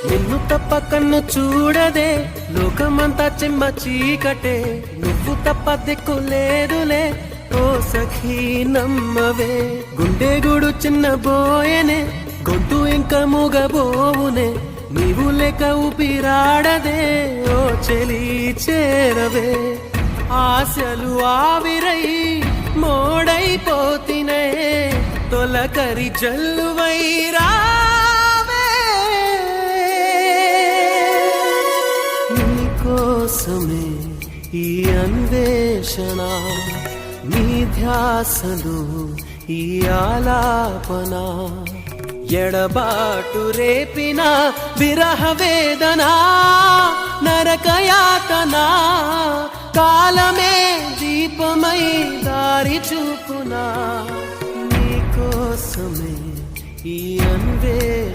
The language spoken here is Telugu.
నిన్ను తప్ప కన్ను చూడదే లోకమంతా చెమ్మ చీకటే, నువ్వు తప్ప దిక్కు లేదులే ఓ సఖీ నమ్మవే. గుండె గూడు చిన్న బోయనే గొంతు ఇంకా మూగబోవునే, నీవు లేక ఊపిరాడదే ఓ చెలి చేరవే. ఆశలు ఆవిరై మోడైపోతినే తొలకరి జల్లువై రావే. నీకోసమే ఈ అన్వేషణ, నీ ధ్యాసలు ఈ ఆలాపన, ఎడబాటు రేపిన విరహ వేదన నరకయాతన, కాలమే దీపమై దారి చూపునా. నీకోసమే ఈ అన్వేషణ.